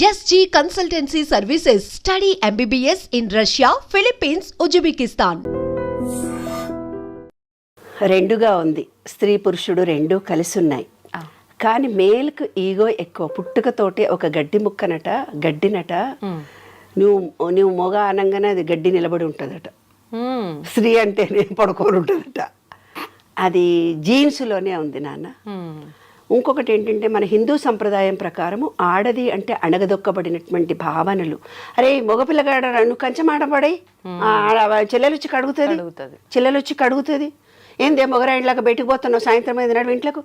SG Consultancy Services. Study MBBS in Russia, Philippines, Uzbekistan. రెండుగా ఉంది. స్త్రీ పురుషుడు రెండూ కలిసి ఉన్నాయి. కానీ మేల్కు ఈగో ఎక్కువ. పుట్టుకతోటే ఒక గడ్డి ముక్కనట, గడ్డినట, నువ్వు మొగ అనగానే అది గడ్డి నిలబడి ఉంటుందట. స్త్రీ అంటే నేను పడుకొని ఉంటుందట. అది జీన్స్లోనే ఉంది నాన్న. ఇంకొకటి ఏంటంటే మన హిందూ సంప్రదాయం ప్రకారము ఆడది అంటే అణగదొక్కబడినటువంటి భావనలు. అరే మగపిల్లగాడ నువ్వు కంచెం ఆడబడి చెల్లెలొచ్చి కడుగుతుంది ఏందే మొగరాయిలాగా బయటకు పోతున్నావు సాయంత్రం 5 నాడు ఇంట్లోకి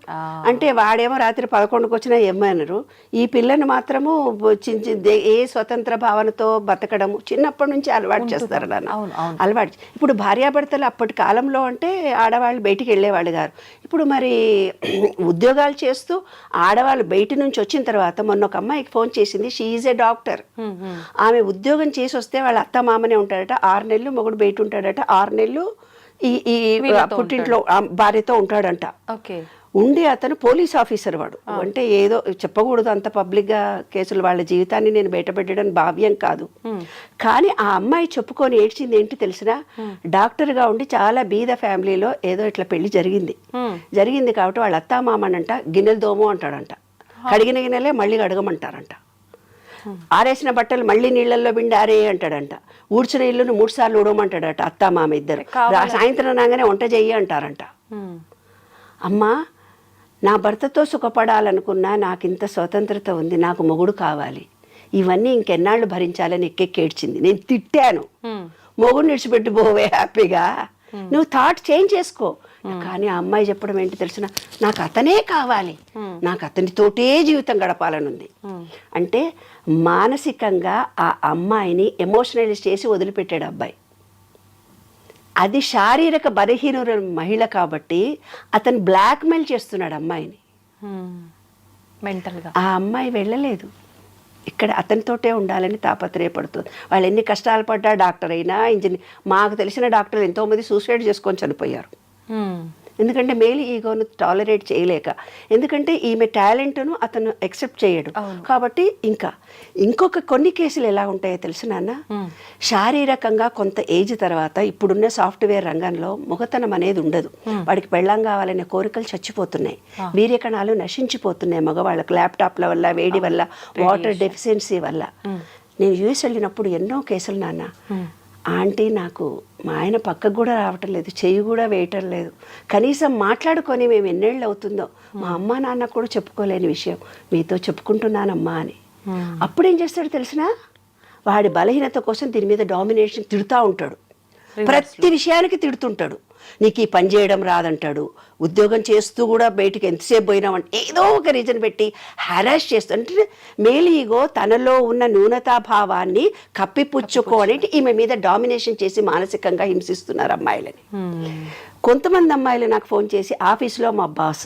అంటే వాడేమో రాత్రి 11కు వచ్చినా ఏమన్నారు. ఈ పిల్లని మాత్రము ఏ స్వతంత్ర భావనతో బతకడము చిన్నప్పటి నుంచి అలవాటు చేస్తారు నాన్న. అలవాటు. ఇప్పుడు భార్యాభర్తలు అప్పటి కాలంలో అంటే ఆడవాళ్ళు బయటికి వెళ్ళేవాళ్ళు గారు. ఇప్పుడు మరి ఉద్యోగాలు చేస్తూ ఆడవాళ్ళు బయట నుంచి వచ్చిన తర్వాత మొన్న ఒక అమ్మాయికి ఫోన్ చేసింది. She is a doctor. ఆమె ఉద్యోగం చేసి వస్తే వాళ్ళ అత్త మామనే ఉంటాడట. 6 నెలలు మొగుడు బయట ఉంటాడట. 6 నెలలు ఈ పుట్టింట్లో భార్యతో ఉంటాడంట. ఉండి అతను పోలీస్ ఆఫీసర్. వాడు అంటే ఏదో చెప్పకూడదు అంత పబ్లిక్గా కేసులు. వాళ్ళ జీవితాన్ని నేను బయటపెట్టడం భావ్యం కాదు. కానీ ఆ అమ్మాయి చెప్పుకొని ఏడ్చింది ఏంటి తెలిసినా, డాక్టర్గా ఉండి చాలా బీద ఫ్యామిలీలో ఏదో ఇట్లా పెళ్లి జరిగింది కాబట్టి వాళ్ళ అత్తా మామనంట గిన్నెలు దోము అంటాడంట. కడిగిన గిన్నెలే మళ్ళీ కడగమంటారంట. ఆరేసిన బట్టలు మళ్ళీ నీళ్ళల్లో పిండి ఆరే అంటాడంట. ఊడ్చిన ఇల్లును 3 సార్లు ఊడమంటాడట అత్తా మామ ఇద్దరు. సాయంత్రం రాగానే వంట చెయ్యి అంటారంట. అమ్మా, నా భర్తతో సుఖపడాలనుకున్నా నాకు ఇంత స్వతంత్రత ఉంది, నాకు మొగుడు కావాలి, ఇవన్నీ ఇంకెన్నాళ్ళు భరించాలని ఎక్కెక్కేడ్చింది. నేను తిట్టాను, మొగుడు నిడిచిపెట్టి పోవే హ్యాపీగా, నువ్వు థాట్ చేంజ్ చేసుకో. కానీ ఆ అమ్మాయి చెప్పడం ఏంటి తెలిసిన, నాకు అతనే కావాలి, నాకు అతనితోటే జీవితం గడపాలని ఉంది. అంటే మానసికంగా ఆ అమ్మాయిని ఎమోషనలైజ్ చేసి వదిలిపెట్టాడు అబ్బాయి. అది శారీరక బలహీన మహిళ కాబట్టి అతను బ్లాక్మెయిల్ చేస్తున్నాడు అమ్మాయిని మెంటల్గా. ఆ అమ్మాయి వెళ్ళలేదు, ఇక్కడ అతనితోటే ఉండాలని తాపత్రయపడుతుంది. వాళ్ళు ఎన్ని కష్టాలు పడ్డా, డాక్టర్ అయినా ఇంజనీర్. మాకు తెలిసిన డాక్టర్లు ఎంతోమంది సూసైడ్ చేసుకొని చనిపోయారు. ఎందుకంటే మేల్ ఈగోను టాలరేట్ చేయలేక. ఎందుకంటే ఈమె టాలెంట్ను అతను యాక్సెప్ట్ చేయడు కాబట్టి. ఇంకొక కొన్ని కేసులు ఎలా ఉంటాయో తెలుసు నాన్న, శారీరకంగా కొంత ఏజ్ తర్వాత ఇప్పుడున్న సాఫ్ట్వేర్ రంగంలో మొగతనం అనేది ఉండదు. వాడికి పెళ్ళాం కావాలనే కోరికలు చచ్చిపోతున్నాయి, వీర్యకణాలు నశించిపోతున్నాయి మగవాళ్ళకు, ల్యాప్టాప్ల వల్ల, వేడి వల్ల, వాటర్ డెఫిషియన్సీ వల్ల. నేను యూఎస్ వెళ్ళినప్పుడు ఎన్నో కేసులు నాన్న. ఆంటీ, నాకు మా ఆయన పక్కకు కూడా రావటం లేదు, చెయ్యి కూడా వేయటం లేదు, కనీసం మాట్లాడుకొని మేము ఎన్నేళ్ళు అవుతుందో మా అమ్మ నాన్న కూడా చెప్పుకోలేని విషయం మీతో చెప్పుకుంటున్నానమ్మా అని. అప్పుడేం చేస్తాడు తెలిసినా, వాడి బలహీనత కోసం దీని మీద డామినేషన్ తిడుతూ ఉంటాడు. ప్రతి విషయానికి తిడుతుంటాడు. నీకు ఈ పని చేయడం రాదంటాడు. ఉద్యోగం చేస్తూ కూడా బయటికి ఎంతసేపు పోయినామంటే ఏదో ఒక రీజన్ పెట్టి హెరాస్ చేస్తూ, అంటే మేల్ ఈగో తనలో ఉన్న న్యూనతాభావాన్ని కప్పిపుచ్చుకోవడానికి ఈమె మీద డామినేషన్ చేసి మానసికంగా హింసిస్తున్నారు అమ్మాయిలని. కొంతమంది అమ్మాయిలు నాకు ఫోన్ చేసి, ఆఫీస్లో మా బాస్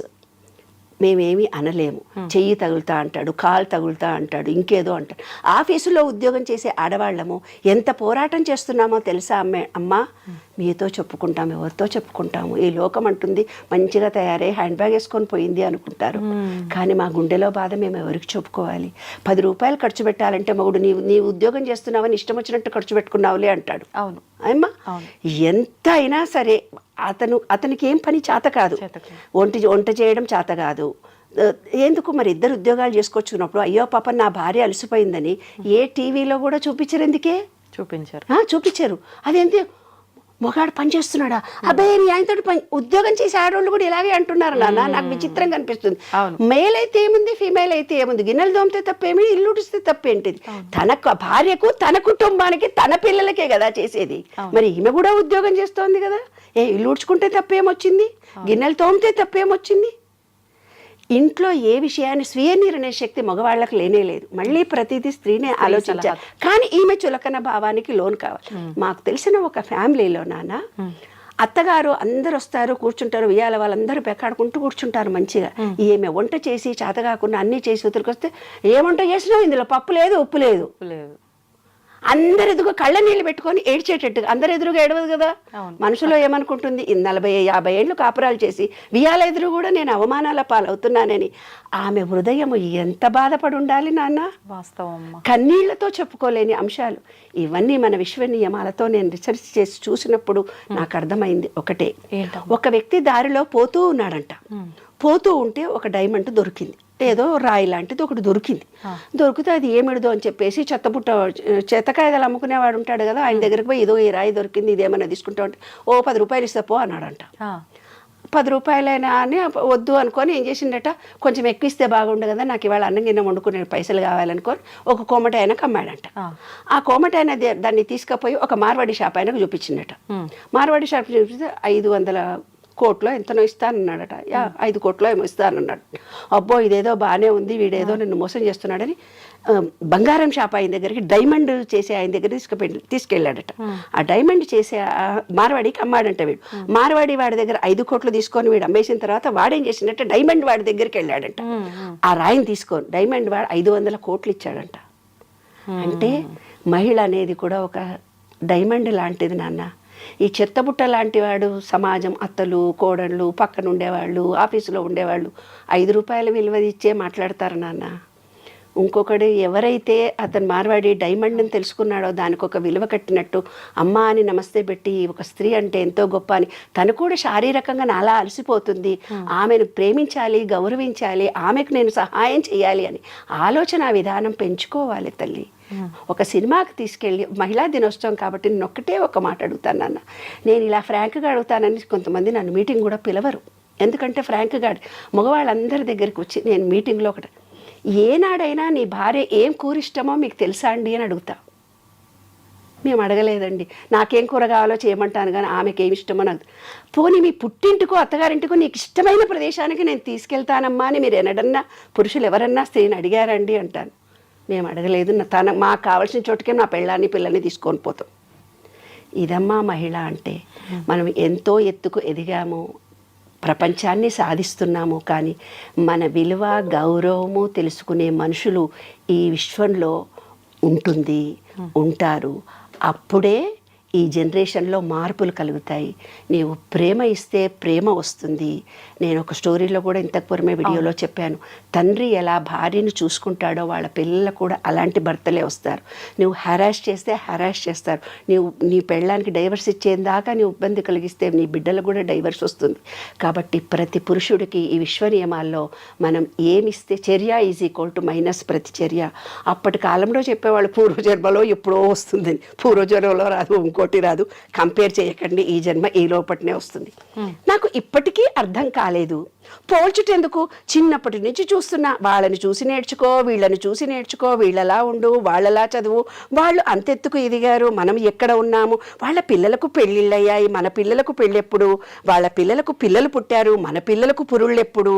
మేమేమీ అనలేము, చెయ్యి తగులుతా అంటాడు, కాలు తగులుతా అంటాడు, ఇంకేదో అంటాడు. ఆఫీసులో ఉద్యోగం చేసే ఆడవాళ్ళము ఎంత పోరాటం చేస్తున్నామో తెలుసా అమ్మా, మీతో చెప్పుకుంటాము, ఎవరితో చెప్పుకుంటాము, ఈ లోకం అంటుంది మంచిగా తయారై హ్యాండ్ బ్యాగ్ వేసుకొని పోయింది అనుకుంటారు. కానీ మా గుండెలో బాధ మేము ఎవరికి చెప్పుకోవాలి? 10 రూపాయలు ఖర్చు పెట్టాలంటే మగుడు నీ ఉద్యోగం చేస్తున్నావని ఇష్టం వచ్చినట్టు ఖర్చు పెట్టుకున్నావులే అంటాడు. అవును అమ్మా, ఎంత అయినా సరే అతనికి ఏం పని చేత కాదు, వంట చేయడం చేత కాదు. ఎందుకు మరి 2 ఉద్యోగాలు చేసుకొచ్చుకున్నప్పుడు అయ్యో పాప నా భార్య అలసిపోయిందని ఏ టీవీలో కూడా చూపించరు. ఎందుకే చూపించారు? అదేంటి మొగాడు పని చేస్తున్నాడా, అబ్బాయి నీ ఆయనతో పని. ఉద్యోగం చేసే ఆడవాళ్ళు కూడా ఇలాగే అంటున్నారు నాన్న. నాకు విచిత్రంగా అనిపిస్తుంది. మేల్ అయితే ఏముంది, ఫీమేల్ అయితే ఏముంది, గిన్నెలు దోమితే తప్పేమి, ఇల్లు ఉడిస్తే తప్పేంటిది? తన భార్యకు, తన కుటుంబానికి, తన పిల్లలకే కదా చేసేది. మరి ఈమె కూడా ఉద్యోగం చేస్తోంది కదా. ఇల్లు ఉడ్చుకుంటే తప్పేమొచ్చింది, గిన్నెలు తోమితే తప్పేమొచ్చింది? ఇంట్లో ఏ విషయాన్ని స్వీయ నిర్ణయ శక్తి మగవాళ్ళకు లేనే లేదు. మళ్ళీ ప్రతిదీ స్త్రీనే ఆలోచించాలి. కానీ ఈమె చులకన భావానికి లోన్ కావాలి. మాకు తెలిసిన ఒక ఫ్యామిలీలో నాన్న, అత్తగారు అందరు వస్తారు, కూర్చుంటారు, ఉయ్యాల వాళ్ళందరూ పెక్కాడుకుంటూ కూర్చుంటారు మంచిగా. ఈమె వంట చేసి చేత కాకుండా అన్నీ చేసి ఉతిరికొస్తే, ఏ వంట చేసినావు, ఇందులో పప్పు లేదు, ఉప్పు లేదు. అందరు ఎదుగు కళ్ళ నీళ్ళు పెట్టుకొని ఏడ్చేటట్టుగా, అందరు ఎదురుగా ఏడవదు కదా. మనసులో ఏమనుకుంటుంది, 40-50 ఏళ్ళు కాపురాలు చేసి వియాల ఎదురు కూడా నేను అవమానాల పాలవుతున్నానని. ఆమె హృదయం ఎంత బాధపడి ఉండాలి నాన్న. వాస్తవం. కన్నీళ్లతో చెప్పుకోలేని అంశాలు ఇవన్నీ. మన విశ్వ నియమాలతో నేను రీసెర్చ్ చేసి చూసినప్పుడు నాకు అర్థమైంది ఒకటే. ఒక వ్యక్తి దారిలో పోతూ ఉన్నాడంట. పోతూ ఉంటే ఒక డైమండ్ దొరికింది, ఏదో రాయి లాంటిది ఒకటి దొరికింది. దొరికితే అది ఏమిడదో అని చెప్పేసి చెత్తకాయలు అమ్ముకునేవాడు ఉంటాడు కదా, ఆయన దగ్గరికి పోయి, ఇదో ఈ రాయి దొరికింది, ఇదేమన్నా తీసుకుంటా ఉంటే, ఓ 10 రూపాయలు ఇస్తా పో అన్నాడంట. 10 రూపాయలైనా అని వద్దు అనుకొని ఏం చేసిండట, కొంచెం ఎక్కువ ఇస్తే బాగుండు కదా, నాకు ఇవాళ అన్నం గిన్నె వండుకునే పైసలు కావాలనుకొని ఒక కోమటి ఆయనకు అమ్మాడంట. ఆ కోమటి ఆయన దాన్ని తీసుకుపోయి ఒక మార్వాడి షాప్ ఆయనకు చూపించిండట. మార్వాడి షాప్ చూపిస్తే 500 కోట్లో ఎంతనో ఇస్తానన్నాడట. 5 కోట్లో ఏమో ఇస్తానన్నాడు. అబ్బో ఇదేదో బాగానే ఉంది, వీడేదో నిన్ను మోసం చేస్తున్నాడని బంగారం షాప్ ఆయన దగ్గరికి, డైమండ్ చేసే ఆయన దగ్గర తీసుకెళ్ళాడట. ఆ డైమండ్ చేసే మార్వాడికి అమ్మాడంట వీడు. మార్వాడి వాడి దగ్గర 5 కోట్లు తీసుకొని వీడు అమ్మేసిన తర్వాత వాడేం చేసిండట, డైమండ్ వాడి దగ్గరికి వెళ్ళాడంట. ఆ రాయిని తీసుకొని డైమండ్ వాడు 500 కోట్లు ఇచ్చాడంట. అంటే మహిళ అనేది కూడా ఒక డైమండ్ లాంటిది నాన్న. ఈ చెత్తబుట్ట లాంటి వాడు సమాజం, అత్తలు, కోడళ్ళు, పక్కన ఉండేవాళ్ళు, ఆఫీసులో ఉండేవాళ్ళు 5 రూపాయల విలువ ఇచ్చే మాట్లాడతారు నాన్న. ఇంకొకడు ఎవరైతే అతను మార్వాడి డైమండ్ని తెలుసుకున్నాడో దానికి ఒక విలువ కట్టినట్టు, అమ్మ అని నమస్తే పెట్టి ఒక స్త్రీ అంటే ఎంతో గొప్ప అని, తను కూడా శారీరకంగా నాలా అలసిపోతుంది, ఆమెను ప్రేమించాలి, గౌరవించాలి, ఆమెకు నేను సహాయం చేయాలి అని ఆలోచన విధానం పెంచుకోవాలి తల్లి. ఒక సినిమాకి తీసుకెళ్ళి, మహిళా దినోత్సవం కాబట్టి నేను ఒక మాట అడుగుతాను నాన్న. నేను ఇలా ఫ్రాంక్గా అడుగుతానని కొంతమంది నన్ను మీటింగ్ కూడా పిలవరు. ఎందుకంటే ఫ్రాంక్గా మగవాళ్ళందరి దగ్గరికి వచ్చి నేను మీటింగ్లో ఒకటి, ఏనాడైనా నీ భార్య ఏం కూర ఇష్టమో మీకు తెలుసా అండి అని అడుగుతా. మేము అడగలేదండి, నాకేం కూర కావాలో చేయమంటాను కానీ ఆమెకి ఏమి ఇష్టమో నాకు. పోనీ మీ పుట్టింటికో అత్తగారింటికో నీకు ఇష్టమైన ప్రదేశానికి నేను తీసుకెళ్తానమ్మా అని మీరు ఎన్నడన్నా పురుషులు ఎవరన్నా స్త్రీని అడిగారండి అంటాను. మేము అడగలేదు, మాకు కావాల్సిన చోటుకే నా పెళ్ళాన్ని పిల్లల్ని తీసుకొని పోతాం. ఇదమ్మా మహిళ అంటే. మనం ఎంతో ఎత్తుకు ఎదిగాము, ప్రపంచాన్ని సాధిస్తున్నాము, కానీ మన విలువ, గౌరవము తెలుసుకునే మనుషులు ఈ విశ్వంలో ఉంటారు. అప్పుడే ఈ జనరేషన్లో మార్పులు కలుగుతాయి. నీవు ప్రేమ ఇస్తే ప్రేమ వస్తుంది. నేను ఒక స్టోరీలో కూడా ఇంతకు పూర్వమే వీడియోలో చెప్పాను, తండ్రి ఎలా భార్యను చూసుకుంటాడో వాళ్ళ పిల్లలు కూడా అలాంటి భర్తలే వస్తారు. నువ్వు హెరాస్ చేస్తే హెరాస్ చేస్తారు. నీ పెళ్ళానికి డైవర్స్ ఇచ్చేదాకా నువ్వు ఇబ్బంది కలిగిస్తే నీ బిడ్డలకు కూడా డైవర్స్ వస్తుంది. కాబట్టి ప్రతి పురుషుడికి ఈ విశ్వ నియమాల్లో మనం ఏమిస్తే, చర్య ఈజ్ ఈక్వల్ టు మైనస్ ప్రతిచర్య. అప్పటి కాలంలో చెప్పేవాళ్ళు పూర్వజన్మలో ఎప్పుడో వస్తుందని. పూర్వజన్మలో రాదు, ఇంకోటి రాదు, కంపేర్ చేయకండి, ఈ జన్మ ఈ లోపటినే వస్తుంది. నాకు ఇప్పటికీ అర్థం కాలేదు. పోల్చుటెందుకు? చిన్నప్పటి నుంచి చూస్తున్నా, వాళ్ళని చూసి నేర్చుకో, వీళ్ళని చూసి నేర్చుకో, వీళ్ళలా ఉండు, వాళ్ళలా చదువు, వాళ్ళు అంతెత్తుకు ఎదిగారు, మనం ఎక్కడ ఉన్నాము, వాళ్ళ పిల్లలకు పెళ్ళిళ్ళయ్యాయి, మన పిల్లలకు పెళ్ళెప్పుడు, వాళ్ళ పిల్లలకు పిల్లలు పుట్టారు, మన పిల్లలకు పురుళ్ళెప్పుడు,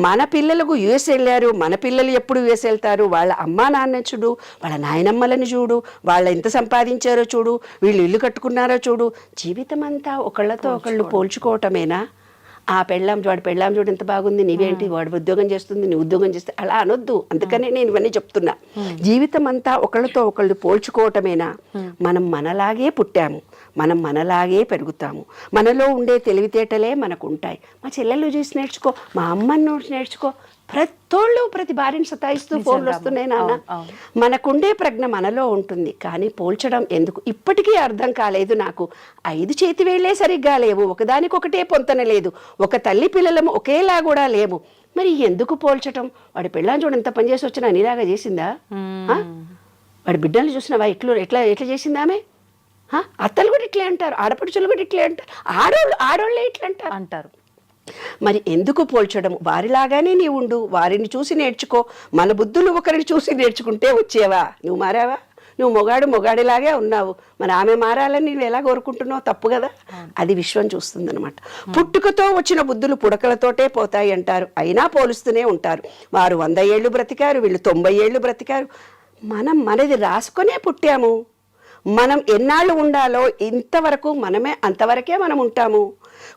మన పిల్లలకు యుఎస్ వెళ్ళారు, మన పిల్లలు ఎప్పుడు యుఎస్ వెళ్తారు, వాళ్ళ అమ్మా నాన్న చూడు, వాళ్ళ నాయనమ్మలను చూడు, వాళ్ళు ఎంత సంపాదించారో చూడు, వీళ్ళు ఇల్లు కట్టుకున్నారో చూడు. జీవితం అంతా ఒకళ్ళతో ఒకళ్ళు పోల్చుకోవటమేనా? వాడి పెళ్ళాం చూడు ఎంత బాగుంది, నీవేంటి, వాడు ఉద్యోగం చేస్తుంది, నీ ఉద్యోగం చేస్తే, అలా అనొద్దు. అందుకనే నేను ఇవన్నీ చెప్తున్నా. జీవితం అంతా ఒకళ్ళతో ఒకళ్ళు పోల్చుకోవటమేనా? మనం మనలాగే పుట్టాము, మనం మనలాగే పెరుగుతాము, మనలో ఉండే తెలివితేటలే మనకు ఉంటాయి. మా చెల్లెళ్ళు చూసి నేర్చుకో, మా అమ్మని చూసి నేర్చుకో. ప్రతి భార్యను సతాయిస్తూ ఫోన్లు వస్తున్నాయి నాన్న. మనకుండే ప్రజ్ఞ మనలో ఉంటుంది, కానీ పోల్చడం ఎందుకు ఇప్పటికీ అర్థం కాలేదు నాకు. 5 చేతి వేళ్లే సరిగ్గా లేవు, ఒకదానికొకటే పొంతన లేదు, ఒక తల్లి పిల్లలము ఒకేలా కూడా లేవు. మరి ఎందుకు పోల్చటం? వాడి పెళ్ళాన్ని చూడ ఎంత పనిచేసి వచ్చినా నీలాగా చేసిందా? వాడి బిడ్డలు చూసినావా ఎట్లా చేసిందా ఆమె? అత్తలు కూడా ఇట్లే అంటారు, ఆడపడుచులు కూడా ఇట్లే అంటారు, ఆడోళ్ళే ఇట్లా అంటారు. మరి ఎందుకు పోల్చడం? వారిలాగానే నీవు ఉండు, వారిని చూసి నేర్చుకో. మన బుద్ధులు ఒకరిని చూసి నేర్చుకుంటే వచ్చేవా? నువ్వు మారావా? నువ్వు మొగాడిలాగే ఉన్నావు, మరి ఆమె మారాలని నువ్వు ఎలా కోరుకుంటున్నావు? తప్పు కదా. అది విశ్వం చూస్తుందన్నమాట. పుట్టుకతో వచ్చిన బుద్ధులు పుడకలతోటే పోతాయి అంటారు, అయినా పోలుస్తూనే ఉంటారు. వారు 100 ఏళ్ళు బ్రతికారు, వీళ్ళు 90 ఏళ్ళు బ్రతికారు. మనం మనది రాసుకొనే పుట్టాము. మనం ఎన్నాళ్ళు ఉండాలో ఇంతవరకు మనమే, అంతవరకే మనం ఉంటాము.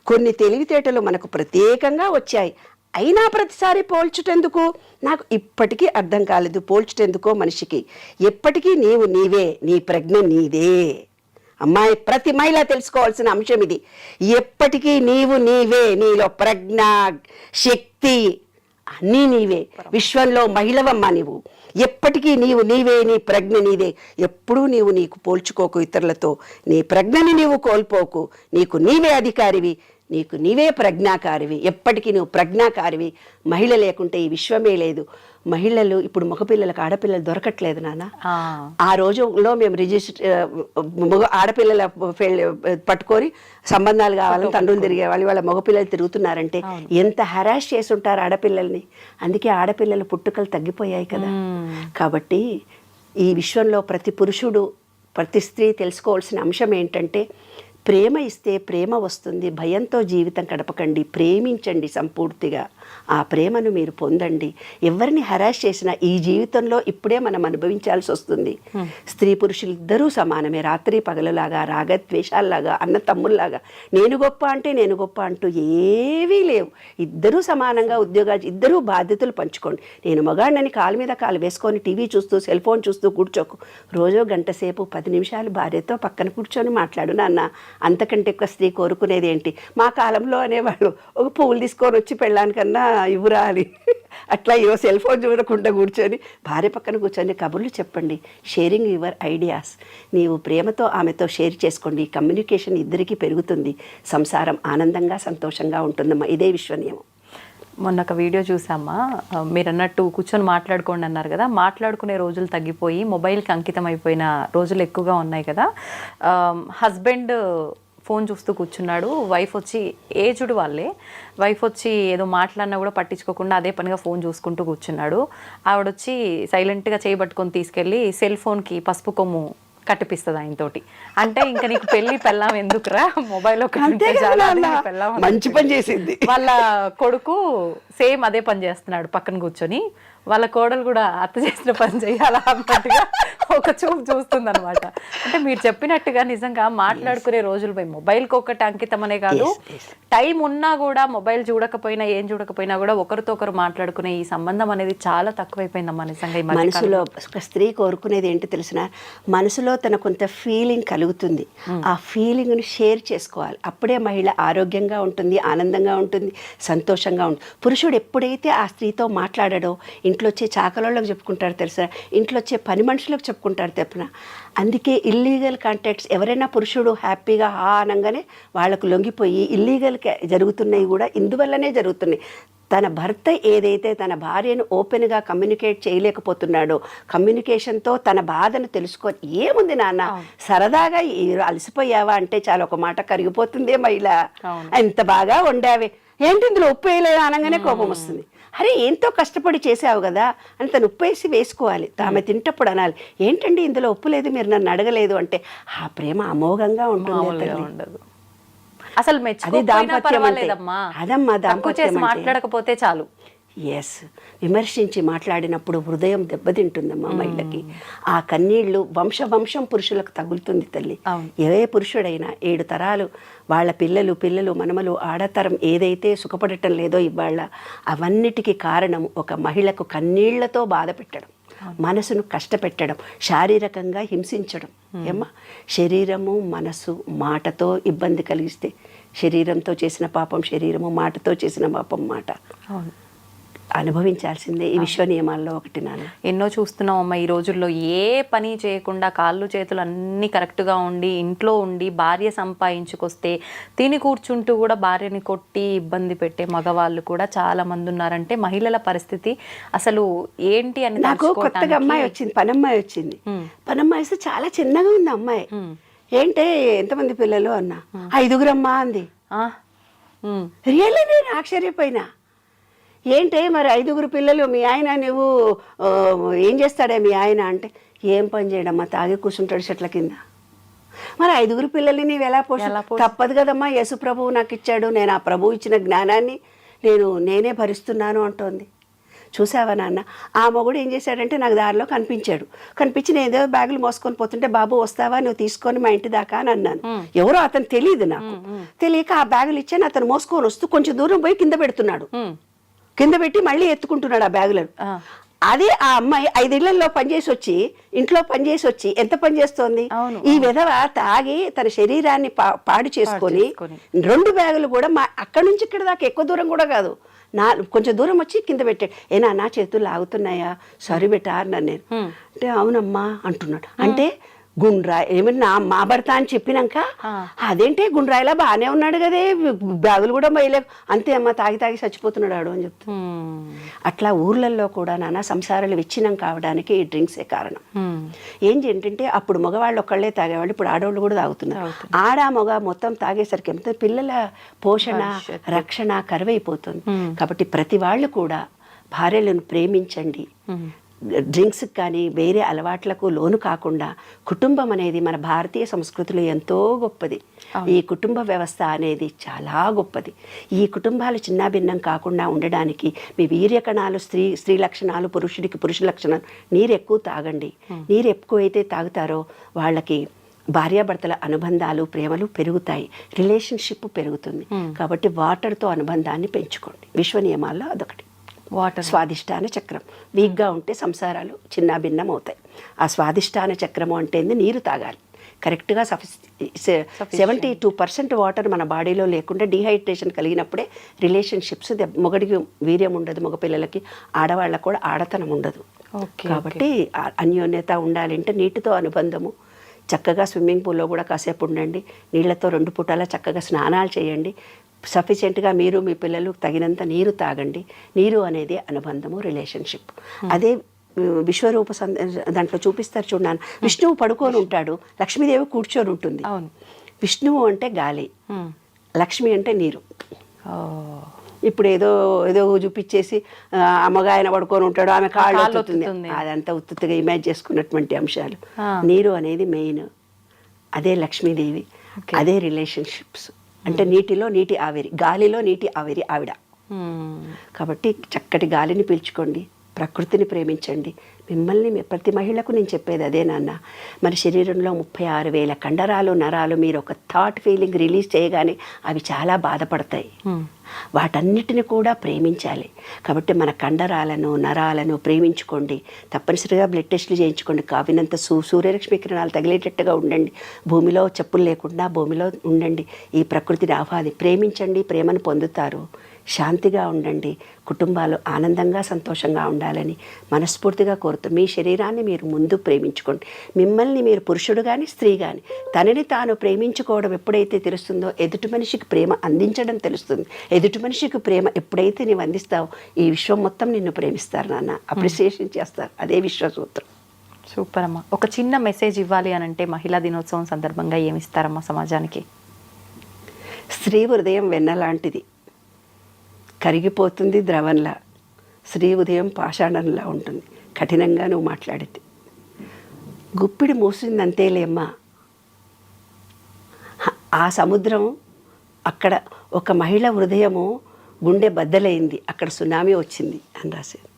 కొన్ని తెలివితేటలు మనకు ప్రత్యేకంగా వచ్చాయి, అయినా ప్రతిసారి పోల్చుటెందుకు? నాకు ఇప్పటికీ అర్థం కాలేదు. పోల్చుటెందుకో మనిషికి. ఎప్పటికీ నీవు నీవే, నీ ప్రజ్ఞ నీదే. అమ్మాయి, ప్రతి మహిళ తెలుసుకోవాల్సిన అంశం ఇది. ఎప్పటికీ నీవు నీవే, నీలో ప్రజ్ఞ, శక్తి అన్నీ నీవే. విశ్వంలో మహిళవమ్మ నీవు. ఎప్పటికీ నీవు నీవే, నీ ప్రజ్ఞ నీదే. ఎప్పుడూ నీకు పోల్చుకోకు ఇతరులతో. నీ ప్రజ్ఞని నీవు కోల్పోకు. నీకు నీవే అధికారివి, నీకు నీవే ప్రజ్ఞాకారివి. ఎప్పటికీ నువ్వు ప్రజ్ఞాకారివి. మహిళ లేకుంటే ఈ విశ్వమే లేదు. మహిళలు ఇప్పుడు మగపిల్లలకు ఆడపిల్లలు దొరకట్లేదు నాన్న. ఆ రోజుల్లో మేము ఆడపిల్లల పట్టుకొని సంబంధాలు కావాలని తండ్రులు తిరిగేవాళ్ళు. వాళ్ళ మగపిల్లలు తిరుగుతున్నారంటే ఎంత హరాష్ చేసి ఉంటారు ఆడపిల్లల్ని. అందుకే ఆడపిల్లల పుట్టుకలు తగ్గిపోయాయి కదా. కాబట్టి ఈ విశ్వంలో ప్రతి పురుషుడు, ప్రతి స్త్రీ తెలుసుకోవాల్సిన అంశం ఏంటంటే, ప్రేమ ఇస్తే ప్రేమ వస్తుంది. భయంతో జీవితం గడపకండి. ప్రేమించండి సంపూర్తిగా. ఆ ప్రేమను మీరు పొందండి. ఎవరిని హరాష్ చేసినా ఈ జీవితంలో ఇప్పుడే మనం అనుభవించాల్సి వస్తుంది. స్త్రీ పురుషులు ఇద్దరూ సమానమే. రాత్రి పగలలాగా, రాగద్వేషాల్లాగా, అన్న తమ్ముల్లాగా నేను గొప్ప అంటే నేను గొప్ప అంటూ ఏవీ లేవు. ఇద్దరూ సమానంగా ఉద్యోగాలు, ఇద్దరూ బాధ్యతలు పంచుకోండి. నేను మగాడినని కాలు మీద కాలు వేసుకొని టీవీ చూస్తూ, సెల్ ఫోన్ చూస్తూ కూర్చోకు. రోజు గంట సేపు 10 నిమిషాలు భార్యతో పక్కన కూర్చొని మాట్లాడు నాన్న. అంతకంటే ఎక్కువ స్త్రీ కోరుకునేది ఏంటి? మా కాలంలో అనేవాళ్ళు ఒక పువ్వులు తీసుకొని వచ్చి పెళ్ళానికన్నా ఇవ్వరా అని. అట్లా ఈరోజు సెల్ ఫోన్ చూడకుండా కూర్చొని భార్య పక్కన కూర్చొని కబుర్లు చెప్పండి. Sharing your ideas. నీవు ప్రేమతో ఆమెతో షేర్ చేసుకోండి. కమ్యూనికేషన్ ఇద్దరికీ పెరుగుతుంది. సంసారం ఆనందంగా సంతోషంగా ఉంటుందమ్మా. ఇదే విశ్వ నియమం. మొన్న ఒక వీడియో చూసామ్మా, మీరు అన్నట్టు కూర్చొని మాట్లాడుకోండి అన్నారు కదా. మాట్లాడుకునే రోజులు తగ్గిపోయి మొబైల్కి అంకితం అయిపోయిన రోజులు ఎక్కువగా ఉన్నాయి కదా. హస్బెండ్ ఫోన్ చూస్తూ కూర్చున్నాడు, వైఫ్ వచ్చి, ఏజ్డ్ వాళ్ళే, వైఫ్ వచ్చి ఏదో మాట్లాడినా కూడా పట్టించుకోకుండా అదే పనిగా ఫోన్ చూసుకుంటూ కూర్చున్నాడు. ఆవిడొచ్చి సైలెంట్గా చేయబట్టుకొని తీసుకెళ్ళి సెల్ ఫోన్కి పసుపు కొమ్ము కట్టిపిస్తుంది ఆయనతోటి. అంటే ఇంకా నీకు పెళ్లి పెళ్ళాం ఎందుకురా, మొబైల్ మంచి పని చేసింది. వాళ్ళ కొడుకు సేమ్ అదే పని చేస్తున్నాడు పక్కన కూర్చొని. వాళ్ళ కోడలు కూడా అత్త చేసిన పని చేయాలా అన్నట్టుగా ఒక చూపు చూస్తుంది అనమాట. అంటే మీరు చెప్పినట్టుగా నిజంగా మాట్లాడుకునే రోజులు పోయి మొబైల్కి ఒకటి అంకితం అనే కాదు, టైం ఉన్నా కూడా మొబైల్ చూడకపోయినా ఏం చూడకపోయినా కూడా ఒకరితో ఒకరు మాట్లాడుకునే ఈ సంబంధం అనేది చాలా తక్కువైపోయిందమ్మా నిజంగా. ఈ మనసులో ఒక స్త్రీ కోరుకునేది ఏంటి తెలిసిన, మనసులో తన కొంత ఫీలింగ్ కలుగుతుంది. ఆ ఫీలింగ్ను షేర్ చేసుకోవాలి. అప్పుడే మహిళ ఆరోగ్యంగా ఉంటుంది, ఆనందంగా ఉంటుంది, సంతోషంగా ఉంటుంది. పురుషుడు ఎప్పుడైతే ఆ స్త్రీతో మాట్లాడాడో ఇంట్లో వచ్చే చాకలోళ్ళకి చెప్పుకుంటారు తెలుసా, ఇంట్లో వచ్చే పని మనుషులకు చెప్పుకుంటారు తెప్పున. అందుకే ఇల్లీగల్ కాంటాక్ట్స్ ఎవరైనా పురుషుడు హ్యాపీగా అనగానే వాళ్ళకు లొంగిపోయి ఇల్లీగల్ జరుగుతున్నాయి కూడా ఇందువల్లనే జరుగుతున్నాయి. తన భర్త ఏదైతే తన భార్యను ఓపెన్గా కమ్యూనికేట్ చేయలేకపోతున్నాడో, కమ్యూనికేషన్తో తన బాధను తెలుసుకొని, ఏముంది నాన్న సరదాగా అలసిపోయావా అంటే చాలా ఒక మాట కరిగిపోతుందే మహిళ, ఎంత బాగా వండావే, ఏంటి ఇందులో ఉప్పు వేయలేదు అనగానే కోపం వస్తుంది. అరే ఎంతో కష్టపడి చేసావు కదా అని తను ఉప్పు వేసి వేసుకోవాలి. ఆమె తింటప్పుడు అనాలి, ఏంటండి ఇందులో ఉప్పు లేదు, మీరు నన్ను అడగలేదు అంటే ఆ ప్రేమ అమోఘంగా ఉంటుంది. అసలు అది దాంపత్యం అంటే అదమ్మా దాంపత్యం. మాట్లాడకపోతే చాలు. ఎస్, విమర్శించి మాట్లాడినప్పుడు హృదయం దెబ్బతింటుందమ్మా మహిళకి. ఆ కన్నీళ్లు వంశం పురుషులకు తగులుతుంది తల్లి. ఏ పురుషుడైనా 7 తరాలు వాళ్ళ పిల్లలు మనమలు ఆడతరం ఏదైతే సుఖపడటం లేదో ఇవాళ, అవన్నిటికీ కారణం ఒక మహిళకు కన్నీళ్లతో బాధ పెట్టడం, మనసును కష్టపెట్టడం, శారీరకంగా హింసించడం. ఏమ్మా, శరీరము మనసు మాటతో ఇబ్బంది కలిగిస్తే శరీరంతో చేసిన పాపం శరీరము, మాటతో చేసిన పాపం మాట అనుభవించాల్సిందే. ఈ విశ్వ నియమాల్లో ఒకటి నాన్న. ఎన్నో చూస్తున్నాం అమ్మ ఈ రోజుల్లో. ఏ పని చేయకుండా కాళ్ళు చేతులు అన్నీ కరెక్ట్గా ఉండి ఇంట్లో ఉండి భార్య సంపాదించుకొస్తే తిని కూర్చుంటూ కూడా భార్యని కొట్టి ఇబ్బంది పెట్టే మగవాళ్ళు కూడా చాలా మంది ఉన్నారంటే మహిళల పరిస్థితి అసలు ఏంటి అని. నాకు కొత్తగా అమ్మాయి వచ్చింది, పనమ్మాయి వచ్చింది. పనమ్మాయి వస్తే చాలా చిన్నగా ఉంది అమ్మాయి. ఏంటే ఎంతమంది పిల్లలు అన్నా, 5 అమ్మా అంది. రియల్లీ నేను ఆశ్చర్యపోయినా. ఏంటే మరి 5 పిల్లలు, మీ ఆయన నువ్వు ఏం చేస్తాడే మీ ఆయన అంటే, ఏం పని చేయడమ్మా, తాగి కూర్చుంటాడు చెట్ల కింద. మరి 5 పిల్లల్ని నీవు ఎలా తప్పదు కదమ్మా, యేసు ప్రభువు నాకు ఇచ్చాడు, నేను ఆ ప్రభువు ఇచ్చిన జ్ఞానాన్ని నేనే భరిస్తున్నాను అంటోంది. చూసావా నాన్న, ఆ మొగుడు ఏం చేశాడంటే నాకు దారిలో కనిపించి నేను ఏదో బ్యాగులు మోసుకొని పోతుంటే, బాబు వస్తావా నువ్వు తీసుకొని మా ఇంటి దాకా అని అన్నాను. ఎవరో అతను తెలియదు నాకు, తెలియక ఆ బ్యాగులు ఇచ్చాను. అతను మోసుకొని వస్తూ కొంచెం దూరం పోయి కింద పెడుతున్నాడు. కింద పెట్టి మళ్ళీ ఎత్తుకుంటున్నాడు ఆ బ్యాగులను. అదే ఆ అమ్మాయి 5 ఇళ్లలో పనిచేసి వచ్చి ఇంట్లో పనిచేసి వచ్చి ఎంత పని చేస్తోంది. ఈ విధవ తాగి తన శరీరాన్ని పాడు చేసుకొని 2 బ్యాగులు కూడా అక్కడి నుంచి ఇక్కడ దాకా ఎక్కువ దూరం కూడా కాదు, కొంచెం దూరం వచ్చి కింద పెట్టాడు. నా చేతులు లాగుతున్నాయా, సారీ బెటా అన్నాను నేను. అంటే అవునమ్మా అంటున్నాడు. అంటే గుండ్రాయి ఏమన్నా మా భర్త అని చెప్పినాక అదేంటే గుండ్రాయిలా బాగానే ఉన్నాడు కదే, బ్యాగులు కూడా మైలేవు, అంతే అమ్మ తాగి తాగి చచ్చిపోతున్నాడు అని చెప్తా. అట్లా ఊర్లలో కూడా నానా సంసారాలు విచ్ఛిన్నం కావడానికి ఈ డ్రింక్సే కారణం. ఏంటంటే అప్పుడు మగవాళ్ళు ఒక్కళ్ళే తాగేవాళ్ళు, ఇప్పుడు ఆడవాళ్ళు కూడా తాగుతున్నారు. ఆడ మగ మొత్తం తాగేసరికి ఏమిటో పిల్లల పోషణ రక్షణ కరువైపోతుంది. కాబట్టి ప్రతి వాళ్ళు కూడా భార్యలను ప్రేమించండి. డ్రింక్స్కి కానీ వేరే అలవాట్లకు లోను కాకుండా కుటుంబం అనేది మన భారతీయ సంస్కృతిలో ఎంతో గొప్పది. ఈ కుటుంబ వ్యవస్థ అనేది చాలా గొప్పది. ఈ కుటుంబాలు చిన్నాభిన్నం కాకుండా ఉండడానికి మీ వీర్య కణాలు స్త్రీ లక్షణాలు, పురుషుడికి పురుష లక్షణాలు. నీరు ఎక్కువ తాగండి. నీరు ఎక్కువైతే తాగుతారో వాళ్ళకి భార్యాభర్తల అనుబంధాలు ప్రేమలు పెరుగుతాయి, రిలేషన్షిప్ పెరుగుతుంది. కాబట్టి వాటర్తో అనుబంధాన్ని పెంచుకోండి. విశ్వ నియమాల్లో అదొకటి. వాటర్ స్వాదిష్టాన చక్రం వీక్గా ఉంటే సంసారాలు చిన్నాభిన్నం అవుతాయి. ఆ స్వాదిష్టాన చక్రము అంటే నీరు తాగాలి కరెక్ట్గా. 72% వాటర్ మన బాడీలో లేకుండా డీహైడ్రేషన్ కలిగినప్పుడే రిలేషన్షిప్స్, మొగడికి వీర్యం ఉండదు, మగపిల్లలకి, ఆడవాళ్ళకు కూడా ఆడతనం ఉండదు. కాబట్టి అన్యోన్యత ఉండాలంటే నీటితో అనుబంధము. చక్కగా స్విమ్మింగ్ పూల్లో కూడా కాసేపు ఉండండి, నీళ్లతో 2 పూటల చక్కగా స్నానాలు చేయండి. సఫిషియెంట్గా మీరు మీ పిల్లలు తగినంత నీరు తాగండి. నీరు అనేది అనుబంధము, రిలేషన్షిప్. అదే విశ్వరూప దాంట్లో చూపిస్తారు చూడన్నాను. విష్ణువు పడుకొని ఉంటాడు, లక్ష్మీదేవి కూర్చొని ఉంటుంది. విష్ణువు అంటే గాలి, లక్ష్మి అంటే నీరు. ఇప్పుడు ఏదో చూపించేసి అమ్మగాయన పడుకొని ఉంటాడు, ఆమె కాళ్ళు వస్తుంది, అదంతా ఉత్తుగా ఇమాజిన్ చేసుకున్నటువంటి అంశాలు. నీరు అనేది మెయిన్, అదే లక్ష్మీదేవి, అదే రిలేషన్షిప్స్. అంటే నీటిలో నీటి ఆవిరి, గాలిలో నీటి ఆవిరి ఆవిడ. కాబట్టి చక్కటి గాలిని పీల్చుకోండి, ప్రకృతిని ప్రేమించండి. మిమ్మల్ని ప్రతి మహిళకు నేను చెప్పేది అదే నాన్న. మన శరీరంలో 36,000 కండరాలు నరాలు. మీరు ఒక థాట్ ఫీలింగ్ రిలీజ్ చేయగానే అవి చాలా బాధపడతాయి. వాటన్నిటిని కూడా ప్రేమించాలి. కాబట్టి మన కండరాలను నరాలను ప్రేమించుకోండి. తప్పనిసరిగా బ్లడ్ టెస్టులు చేయించుకోండి. కావినంత సూర్యరశ్మి కిరణాలు తగిలేటట్టుగా ఉండండి. భూమిలో చెప్పులు లేకుండా భూమిలో ఉండండి. ఈ ప్రకృతిని ప్రేమించండి, ప్రేమను పొందుతారు. శాంతిగా ఉండండి. కుటుంబాలు ఆనందంగా సంతోషంగా ఉండాలని మనస్ఫూర్తిగా కోరుతూ మీ శరీరాన్ని మీరు ముందు ప్రేమించుకోండి. మిమ్మల్ని మీరు పురుషుడు కానీ స్త్రీ కానీ తనని తాను ప్రేమించుకోవడం ఎప్పుడైతే తెలుస్తుందో ఎదుటి మనిషికి ప్రేమ అందించడం తెలుస్తుంది. ఎదుటి మనిషికి ప్రేమ ఎప్పుడైతే నీవు అందిస్తావో ఈ విశ్వం మొత్తం నిన్ను ప్రేమిస్తారు నాన్న, అప్రిసియేషన్ చేస్తారు. అదే విశ్వసూత్రం. సూపర్ అమ్మా. ఒక చిన్న మెసేజ్ ఇవ్వాలి అని అంటే మహిళా దినోత్సవం సందర్భంగా ఏమిస్తారమ్మా సమాజానికి? స్త్రీ హృదయం వెన్నలాంటిది, కరిగిపోతుంది ద్రవంలా. స్త్రీ ఉదయం పాషాణంలా ఉంటుంది. కఠినంగా నువ్వు మాట్లాడితే గుప్పిడి మూసిందంతేలేమ్మా. ఆ సముద్రం అక్కడ ఒక మహిళ హృదయము గుండె బద్దలైంది, అక్కడ సునామీ వచ్చింది అని రాశారు.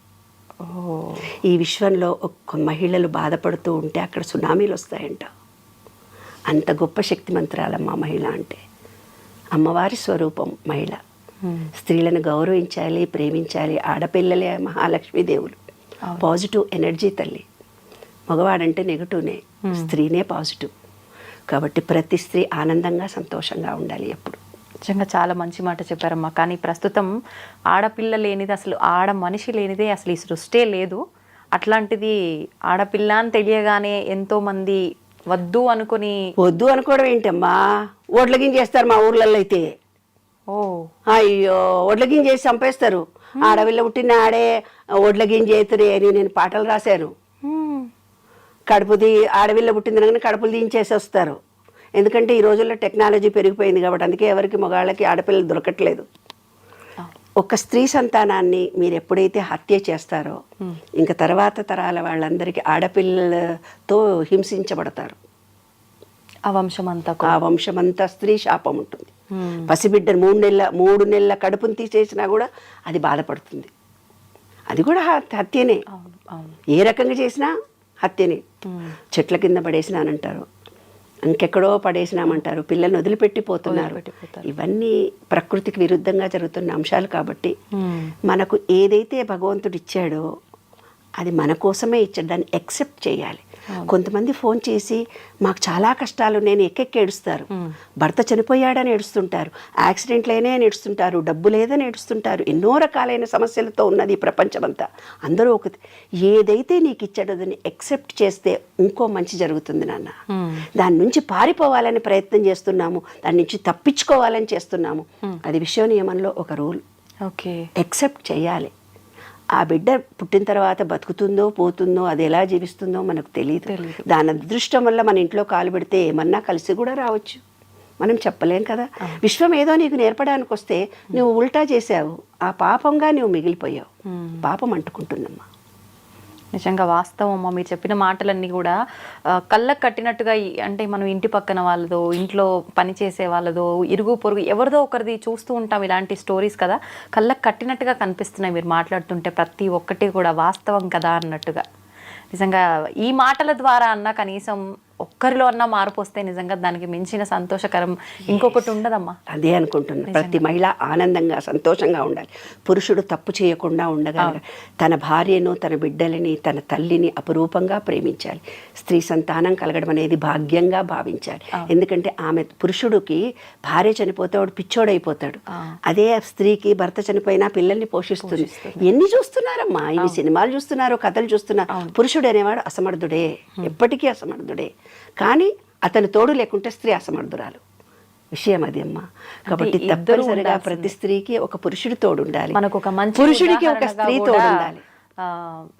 ఈ విశ్వంలో ఒక్క మహిళలు బాధపడుతూ ఉంటే అక్కడ సునామీలు వస్తాయంట. అంత గొప్ప శక్తిమంతురాలమ్మా మహిళ అంటే. అమ్మవారి స్వరూపం మహిళ. స్త్రీలను గౌరవించాలి, ప్రేమించాలి. ఆడపిల్లలే మహాలక్ష్మీ దేవులు, పాజిటివ్ ఎనర్జీ తల్లి. మగవాడంటే నెగటివ్నే, స్త్రీనే పాజిటివ్. కాబట్టి ప్రతి స్త్రీ ఆనందంగా సంతోషంగా ఉండాలి ఎప్పుడు. నిజంగా చాలా మంచి మాట చెప్పారమ్మా. కానీ ప్రస్తుతం ఆడపిల్ల లేనిది, అసలు ఆడ మనిషి లేనిదే అసలు ఈ సృష్టే లేదు. అట్లాంటిది ఆడపిల్ల అని తెలియగానే ఎంతోమంది వద్దు అనుకోవడం ఏంటమ్మా, ఓట్లగిం చేస్తారు మా ఊర్లలో అయితే. అయ్యో ఒడ్లగిం చేసి చంపేస్తారు. ఆడపిల్ల పుట్టిన ఆడే ఒడ్లగిం చేతురే అని నేను పాటలు రాశాను. ఆడపిల్ల పుట్టిందని కడుపులు దించేసి వస్తారు. ఎందుకంటే ఈ రోజుల్లో టెక్నాలజీ పెరిగిపోయింది కాబట్టి, అందుకే ఎవరికి మగాళ్ళకి ఆడపిల్లలు దొరకట్లేదు. ఒక స్త్రీ సంతానాన్ని మీరు ఎప్పుడైతే హత్య చేస్తారో ఇంకా తర్వాత తరాల వాళ్ళందరికీ ఆడపిల్లలతో హింసించబడతారు. ఆ వంశమంతా స్త్రీ శాపం ఉంటుంది. పసిబిడ్డను 3 నెలల కడుపుని తీసేసినా కూడా అది బాధపడుతుంది. అది కూడా హత్యనే. ఏ రకంగా చేసినా హత్యనే. చెట్ల కింద పడేసినానంటారు. ఇంకెక్కడో పడేసినామంటారు, పిల్లల్ని వదిలిపెట్టిపోతున్నారు. వదిలిపెట్టిపోతారు. ఇవన్నీ ప్రకృతికి విరుద్ధంగా జరుగుతున్న అంశాలు కాబట్టి మనకు ఏదైతే భగవంతుడు ఇచ్చాడో అది మన కోసమే ఇచ్చాడు, దాన్ని యాక్సెప్ట్ చేయాలి. కొంతమంది ఫోన్ చేసి మాకు చాలా కష్టాలు, నేను ఎక్కెక్కి ఏడుస్తారు, భర్త చనిపోయాడని ఏడుస్తుంటారు, యాక్సిడెంట్లైనా అని ఏడుస్తుంటారు, డబ్బు లేదని ఏడుస్తుంటారు, ఎన్నో రకాలైన సమస్యలతో ఉన్నది ఈ ప్రపంచమంతా. అందరూ ఏదైతే నీకు ఇచ్చాడో దాన్ని యాక్సెప్ట్ చేస్తే ఇంకో మంచి జరుగుతుంది నాన్న. దాని నుంచి పారిపోవాలని ప్రయత్నం చేస్తున్నాము, దాని నుంచి తప్పించుకోవాలని చేస్తున్నాము. అది విశ్వ నియమంలో ఒక రూల్. ఓకే, యాక్సెప్ట్ చేయాలి. ఆ బిడ్డ పుట్టిన తర్వాత బతుకుతుందో పోతుందో, అది ఎలా జీవిస్తుందో మనకు తెలియదు. దాని అదృష్టం వల్ల మన ఇంట్లో కాలు పెడితే ఏమన్నా కలిసి కూడా రావచ్చు, మనం చెప్పలేం కదా. విశ్వం ఏదో నీకు నేర్పడానికి వస్తే నువ్వు ఉల్టా చేసావు, ఆ పాపంగా నువ్వు మిగిలిపోయావు. పాపం అంటుకుంటుందమ్మా. నిజంగా వాస్తవం అమ్మ, మీరు చెప్పిన మాటలన్నీ కూడా కళ్ళకు కట్టినట్టుగా. అంటే మనం ఇంటి పక్కన వాళ్ళదో, ఇంట్లో పని చేసే వాళ్ళదో, ఇరుగు పొరుగు ఎవరిదో ఒకరిది చూస్తూ ఉంటాం ఇలాంటి స్టోరీస్ కదా, కళ్ళకు కట్టినట్టుగా కనిపిస్తున్నాయి మీరు మాట్లాడుతుంటే. ప్రతి ఒక్కటి కూడా వాస్తవం కదా అన్నట్టుగా. నిజంగా ఈ మాటల ద్వారా అన్న కనీసం ఒక్కరిలో అన్నా మార్పు వస్తే నిజంగా దానికి మించిన సంతోషకరం ఇంకొకటి ఉండదమ్మా. అదే అనుకుంటున్నాను. ప్రతి మహిళ ఆనందంగా సంతోషంగా ఉండాలి. పురుషుడు తప్పు చేయకుండా ఉండగలగాలి. తన భార్యను, తన బిడ్డలని, తన తల్లిని అపురూపంగా ప్రేమించాలి. స్త్రీ సంతానం కలగడం అనేది భాగ్యంగా భావించాలి. ఎందుకంటే పురుషుడికి భార్య చనిపోతే వాడు పిచ్చోడైపోతాడు. అదే స్త్రీకి భర్త చనిపోయినా పిల్లల్ని పోషిస్తుంది. ఎన్ని చూస్తున్నారమ్మా, ఇవి సినిమాలు చూస్తున్నారు, కథలు చూస్తున్నారు. పురుషుడు అనేవాడు అసమర్థుడే, ఎప్పటికీ అసమర్థుడే. కానీ అతను తోడు లేకుంటే స్త్రీ అసమర్థురాలు. విషయం అది అమ్మా. కాబట్టి తప్పనిసరిగా ప్రతి స్త్రీకి ఒక పురుషుడు తోడు ఉండాలి, మనకు ఒక మంచి పురుషుడికి ఒక స్త్రీ తోడు ఉండాలి.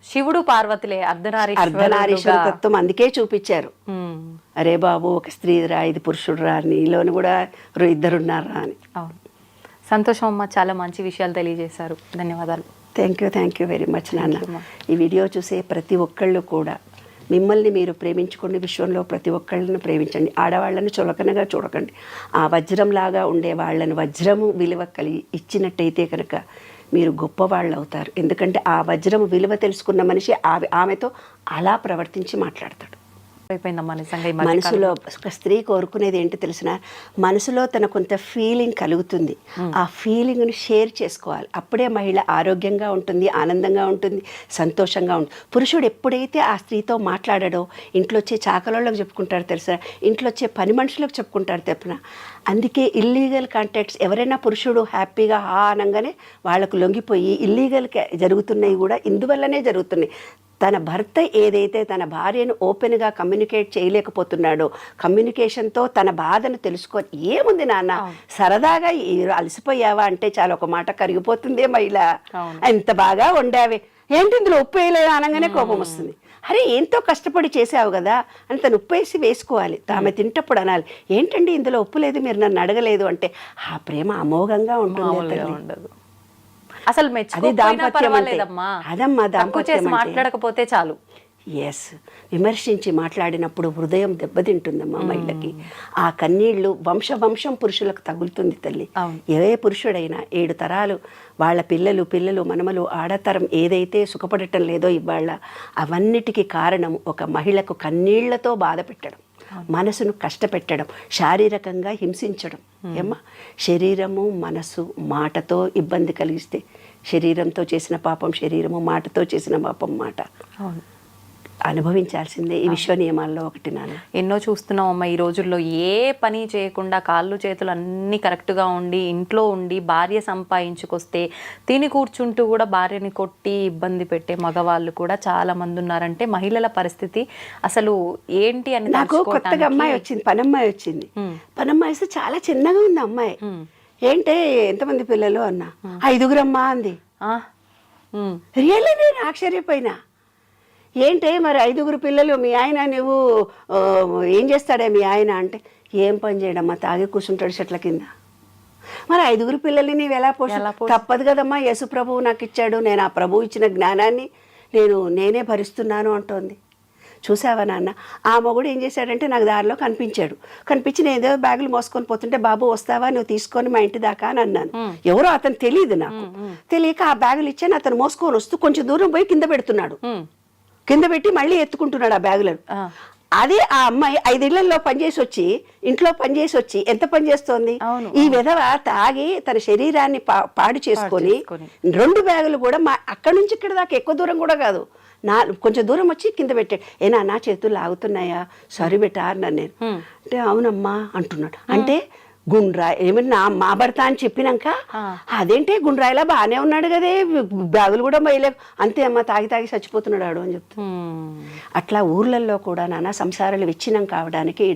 శివుడు పార్వతిలే అర్ధనారీశ్వర తత్వం అందుకే చూపించారు. అరే బాబు, ఒక స్త్రీ రా, ఇది పురుషుడు రా, నీలోని కూడా ఇద్దరున్నారా అని. అవును, సంతోషం అమ్మ, చాలా మంచి విషయాలు తెలియజేశారు. ధన్యవాదాలు. థ్యాంక్ యూ వెరీ మచ్ నాన్న. ఈ వీడియో చూసే ప్రతి ఒక్కళ్ళు కూడా మిమ్మల్ని మీరు ప్రేమించుకోండి. విశ్వంలో ప్రతి ఒక్కళ్ళని ప్రేమించండి. ఆడవాళ్ళని చులకనగా చూడకండి. ఆ వజ్రంలాగా ఉండే వాళ్ళని వజ్రము విలువ కలిగి ఇచ్చినట్టయితే కనుక మీరు గొప్పవాళ్ళు అవుతారు. ఎందుకంటే ఆ వజ్రము విలువ తెలుసుకున్న మనిషి ఆమెతో అలా ప్రవర్తించి మాట్లాడతాడు. మనసులో ఒక స్త్రీ కోరుకునేది ఏంటి తెలిసిన, మనసులో తన కొంత ఫీలింగ్ కలుగుతుంది, ఆ ఫీలింగ్ను షేర్ చేసుకోవాలి. అప్పుడే మహిళ ఆరోగ్యంగా ఉంటుంది, ఆనందంగా ఉంటుంది, సంతోషంగా ఉంటుంది. పురుషుడు ఎప్పుడైతే ఆ స్త్రీతో మాట్లాడాడో ఇంట్లో వచ్చే చాకలోళ్ళకి చెప్పుకుంటారు తెలుసా, ఇంట్లో వచ్చే పని మనుషులకు చెప్పుకుంటారు తెప్పున. అందుకే ఇల్లీగల్ కాంటాక్ట్స్ ఎవరైనా పురుషుడు హ్యాపీగా అనగానే వాళ్ళకు లొంగిపోయి ఇల్లీగల్ జరుగుతున్నాయి కూడా ఇందువల్లనే జరుగుతున్నాయి. తన భర్త ఏదైతే తన భార్యను ఓపెన్గా కమ్యూనికేట్ చేయలేకపోతున్నాడో, కమ్యూనికేషన్తో తన బాధను తెలుసుకొని, ఏముంది నాన్న సరదాగా అలసిపోయావా అంటే చాలా ఒక మాట కరిగిపోతుందే మహిళ, ఎంత బాగా వండావే, ఏంటి ఇందులో ఉప్పు వేయలేదు అనగానే కోపం వస్తుంది. అరే ఎంతో కష్టపడి చేసావు కదా అని తను ఉప్పు వేసి వేసుకోవాలి. ఆమె తింటప్పుడు అనాలి, ఏంటండి ఇందులో ఉప్పు లేదు, మీరు నన్ను అడగలేదు అంటే ఆ ప్రేమ అమోఘంగా ఉంటుంది. అసలు అది దాంపత్యం అంటే అదమ్మా, దాంపత్యం మాట్లాడకపోతే చాలు. ఎస్, విమర్శించి మాట్లాడినప్పుడు హృదయం దెబ్బతింటుందమ్మా మహిళకి. ఆ కన్నీళ్లు వంశం పురుషులకు తగులుతుంది తల్లి. ఏ పురుషుడైనా 7 తరాలు వాళ్ళ పిల్లలు మనమలు ఆడతరం ఏదైతే సుఖపడటం లేదో ఇవాళ, అవన్నిటికీ కారణం ఒక మహిళకు కన్నీళ్లతో బాధ పెట్టడం, మనసును కష్టపెట్టడం, శారీరకంగా హింసించడం. ఏమ్మా, శరీరము మనసు మాటతో ఇబ్బంది కలిగిస్తే శరీరంతో చేసిన పాపం శరీరము, మాటతో చేసిన పాపం మాట. అనుభవించాల్సిందే. ఈ విశ్వ నియమాల్లో ఒకటి నాన్న. ఎన్నో చూస్తున్నాం అమ్మ ఈ రోజుల్లో. ఏ పని చేయకుండా కాళ్ళు చేతులు అన్నీ కరెక్ట్గా ఉండి ఇంట్లో ఉండి భార్య సంపాదించుకొస్తే తిని కూర్చుంటూ కూడా భార్యని కొట్టి ఇబ్బంది పెట్టే మగవాళ్ళు కూడా చాలా మంది ఉన్నారంటే మహిళల పరిస్థితి అసలు ఏంటి అని. నాకు కొత్తగా అమ్మాయి వచ్చింది, పనమ్మాయి వచ్చింది. పనమ్మాయి వస్తే చాలా చిన్నగా ఉంది అమ్మాయి. ఏంటే ఎంతమంది పిల్లలు అన్నా, 5 అమ్మా అంది. రియల్లీ నేను ఆశ్చర్యపోయినా. ఏంటే మరి 5 పిల్లలు, మీ ఆయన నువ్వు ఏం చేస్తాడే మీ ఆయన అంటే, ఏం పని చేయడమ్మా, తాగి కూర్చుంటాడు చెట్ల కింద. మరి 5 పిల్లల్ని నీవు ఎలా తప్పదు కదమ్మా, యేసు ప్రభువు నాకు ఇచ్చాడు, నేను ఆ ప్రభువు ఇచ్చిన జ్ఞానాన్ని నేనే భరిస్తున్నాను అంటోంది. చూసావా నాన్న, ఆ మొగుడు ఏం చేశాడంటే నాకు దారిలో కనిపించి నేను ఏదో బ్యాగులు మోసుకొని పోతుంటే, బాబు వస్తావా నువ్వు తీసుకొని మా ఇంటి దాకా అని అన్నాను. ఎవరో అతను తెలియదు, నాకు తెలియక ఆ బ్యాగులు ఇచ్చాను. అతను మోసుకొని వస్తూ కొంచెం దూరం పోయి కింద పెడుతున్నాడు, కింద పెట్టి మళ్ళీ ఎత్తుకుంటున్నాడు ఆ బ్యాగులను. అదే ఆ అమ్మాయి 5 ఇళ్లలో పనిచేసి వచ్చి ఇంట్లో పనిచేసి వచ్చి ఎంత పని చేస్తోంది? అవును, ఈ విధవ తాగి తన శరీరాన్ని పాడు చేసుకొని 2 బ్యాగులు కూడా అక్కడి నుంచి ఇక్కడ దాకా ఎక్కువ దూరం కూడా కాదు, కొంచెం దూరం వచ్చి కింద పెట్టాడు. నా చేతులు లాగుతున్నాయా, సారీ బెటా అన్నాను నేను. అంటే అవునమ్మా అంటున్నాడు. అంటే గుండ్రాయి ఏమన్నా మా భర్త అని చెప్పినాక అదేంటే గుండ్రాయిలా బాగానే ఉన్నాడు కదే, బ్యాగులు కూడా మైలే, అంతే అమ్మ తాగి తాగి చచ్చిపోతున్నాడు ఆడు అని చెప్తాను. అట్లా ఊర్లలో కూడా నాన్న సంసారాలు విచ్ఛిన్నం కావడానికి